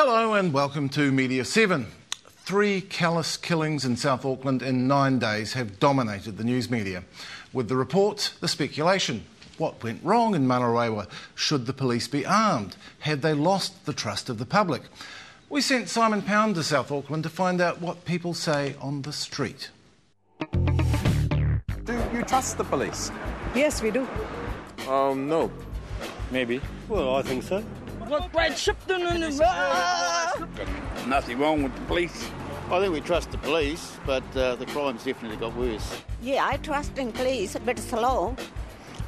Hello and welcome to Media 7. 3 callous killings in South Auckland in 9 days have dominated the news media. With the reports, the speculation. What went wrong in Manarewa? Should the police be armed? Had they lost the trust of the public? We sent Simon Pound to South Auckland to find out what people say on the street. Do you trust the police? Yes, we do. No. Maybe. Well, I think so. Nothing wrong with the police. I think we trust the police, but the crime's definitely got worse. Yeah, I trust in police, but slow.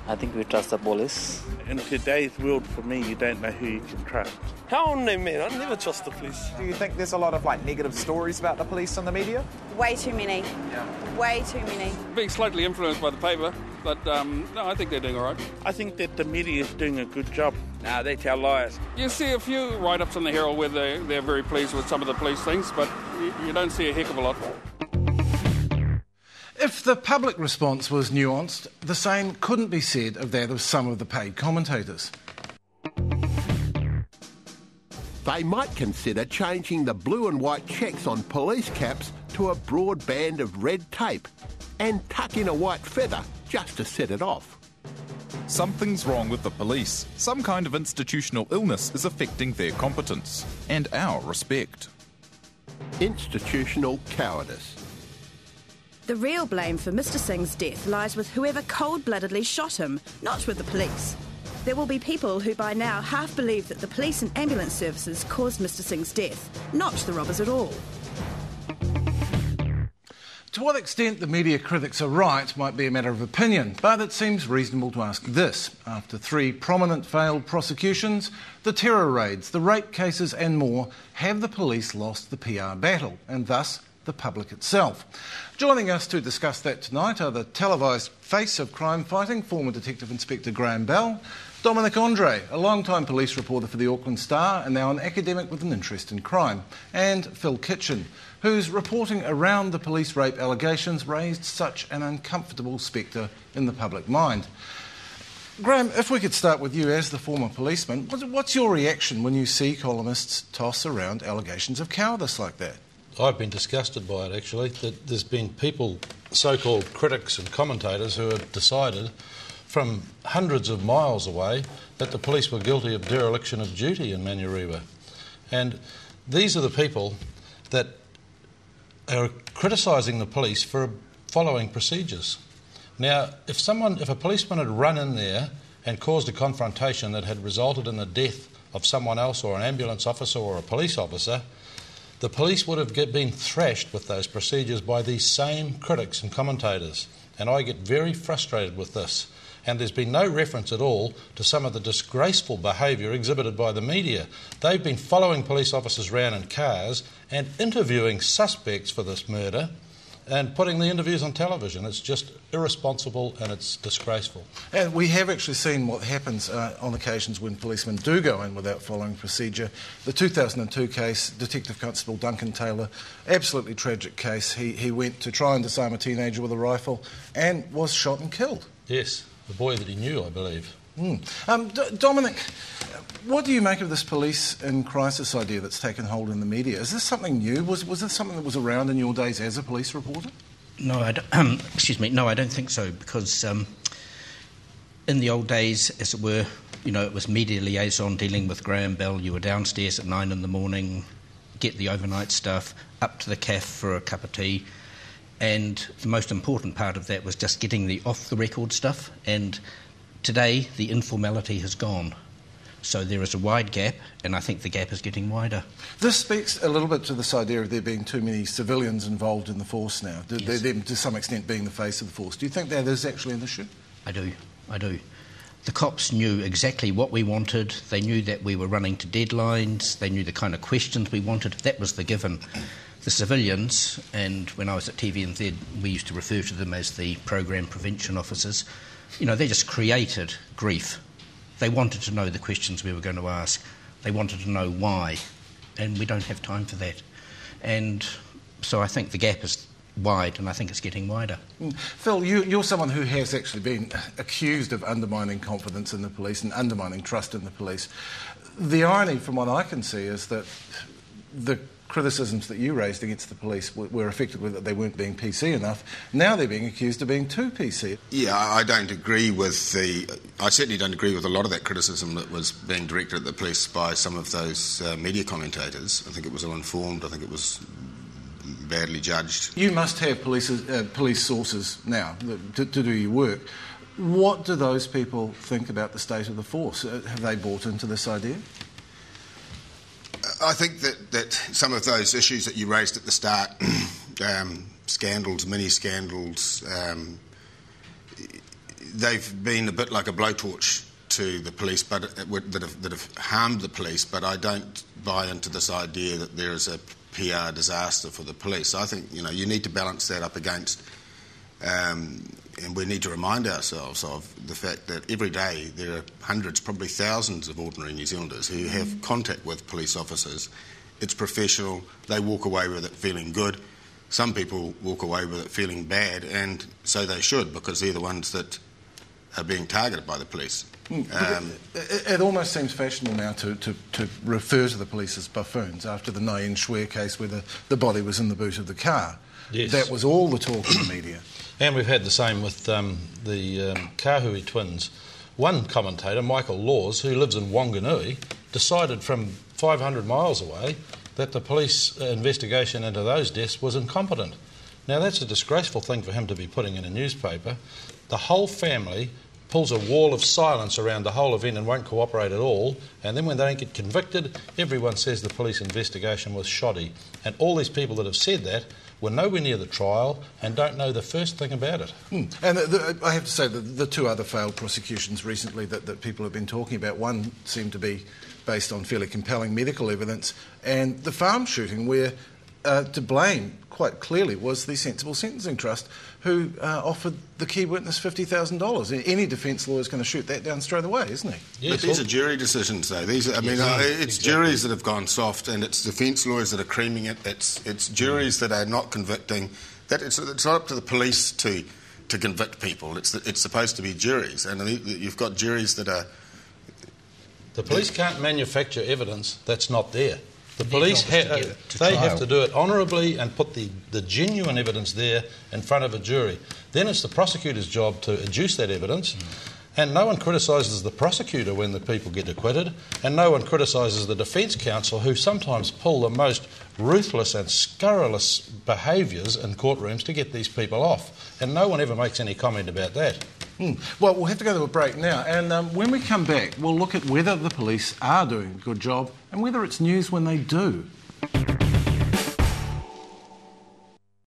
I think we trust the police. In today's world, for me, you don't know who you can trust. How on there, man? I never trust the police. Do you think there's a lot of negative stories about the police in the media? Way too many. Yeah. Way too many. Being slightly influenced by the paper, but no, I think they're doing all right. I think that the media is doing a good job. Nah, they tell lies. You see a few write-ups in the Herald where they're very pleased with some of the police things, but you don't see a heck of a lot. If the public response was nuanced, the same couldn't be said of that of some of the paid commentators. They might consider changing the blue and white checks on police caps to a broad band of red tape and tuck in a white feather just to set it off. Something's wrong with the police. Some kind of institutional illness is affecting their competence and our respect. Institutional cowardice. The real blame for Mr Singh's death lies with whoever cold-bloodedly shot him, not with the police. There will be people who by now half believe that the police and ambulance services caused Mr Singh's death, not the robbers at all. To what extent the media critics are right might be a matter of opinion, but it seems reasonable to ask this. After 3 prominent failed prosecutions, the terror raids, the rape cases and more, have the police lost the PR battle, and thus the public itself? Joining us to discuss that tonight are the televised face of crime fighting, former Detective Inspector Graham Bell, Dominic Andre, a long-time police reporter for the Auckland Star and now an academic with an interest in crime, and Phil Kitchen, whose reporting around the police rape allegations raised such an uncomfortable spectre in the public mind. Graham, if we could start with you as the former policeman, what's your reaction when you see columnists toss around allegations of cowardice like that? I've been disgusted by it, actually, that there's been people, so-called critics and commentators, who have decided from hundreds of miles away that the police were guilty of dereliction of duty in Manarewa. And these are the people that are criticising the police for following procedures. Now, if a policeman had run in there and caused a confrontation that had resulted in the death of someone else, or an ambulance officer or a police officer, the police would have been thrashed with those procedures by these same critics and commentators. And I get very frustrated with this. And there's been no reference at all to some of the disgraceful behaviour exhibited by the media. They've been following police officers around in cars and interviewing suspects for this murder and putting the interviews on television. It's just irresponsible and it's disgraceful. And we have actually seen what happens on occasions when policemen do go in without following procedure. The 2002 case, Detective Constable Duncan Taylor, absolutely tragic case. He went to try and disarm a teenager with a rifle and was shot and killed. Yes, the boy that he knew, I believe. Dominic, what do you make of this police in crisis idea that's taken hold in the media? Is this something new? Was this something that was around in your days as a police reporter? No, I don't, no, I don't think so, because in the old days, as it were, it was media liaison dealing with Graham Bell. You were downstairs at 9 in the morning, get the overnight stuff, up to the cafe for a cup of tea, and the most important part of that was just getting the off-the-record stuff, and today, the informality has gone. So there is a wide gap, and I think the gap is getting wider. This speaks a little bit to this idea of there being too many civilians involved in the force now, Yes. them to some extent being the face of the force. Do you think that is actually an issue? I do. The cops knew exactly what we wanted. They knew that we were running to deadlines. They knew the kind of questions we wanted. That was the given. The civilians, and when I was at TVNZ, we used to refer to them as the program prevention officers, they just created grief. They wanted to know the questions we were going to ask. They wanted to know why, and we don't have time for that. And so I think the gap is wide, and I think it's getting wider. Phil, you're someone who has actually been accused of undermining confidence in the police and undermining trust in the police. The irony, from what I can see, is that the criticisms that you raised against the police were effectively that they weren't being PC enough. Now they're being accused of being too PC. Yeah, I don't agree with I certainly don't agree with a lot of that criticism that was being directed at the police by some of those media commentators. I think it was ill-informed. I think it was badly judged. You must have police sources now to do your work. What do those people think about the state of the force? Have they bought into this idea? I think that some of those issues that you raised at the start, scandals, mini-scandals, they've been a bit like a blowtorch to the police but that have harmed the police, but I don't buy into this idea that there is a PR disaster for the police. I think, you need to balance that up against, and we need to remind ourselves of the fact that every day there are hundreds, probably thousands of ordinary New Zealanders who have contact with police officers. It's professional. They walk away with it feeling good. Some people walk away with it feeling bad, and so they should, because they're the ones that are being targeted by the police. It almost seems fashionable now to refer to the police as buffoons after the Nayan Schwer case where the body was in the boot of the car. Yes. That was all the talk in the media. And we've had the same with the Kahui twins. One commentator, Michael Laws, who lives in Wanganui, decided from 500 miles away that the police investigation into those deaths was incompetent. Now, that's a disgraceful thing for him to be putting in a newspaper. The whole family pulls a wall of silence around the whole event and won't cooperate at all, and then when they don't get convicted, everyone says the police investigation was shoddy. And all these people that have said that were nowhere near the trial and don't know the first thing about it. And I have to say that the two other failed prosecutions recently that people have been talking about, one seemed to be based on fairly compelling medical evidence, and the farm shooting where to blame quite clearly was the Sensible Sentencing Trust, who offered the key witness $50,000. Any defence lawyer is going to shoot that down straight away, isn't he? Yes, but these are jury decisions, though. It's exactly. Juries that have gone soft, and it's defence lawyers that are creaming it. It's juries that are not convicting. It's not up to the police to convict people. It's supposed to be juries, and you've got juries that are. The police can't manufacture evidence that's not there. The police have to do it honourably and put the genuine evidence there in front of a jury. Then it's the prosecutor's job to adduce that evidence, and no one criticises the prosecutor when the people get acquitted, and no one criticises the defence counsel, who sometimes pull the most ruthless and scurrilous behaviours in courtrooms to get these people off, and no one ever makes any comment about that. Well, we'll have to go to a break now, and when we come back, we'll look at whether the police are doing a good job and whether it's news when they do.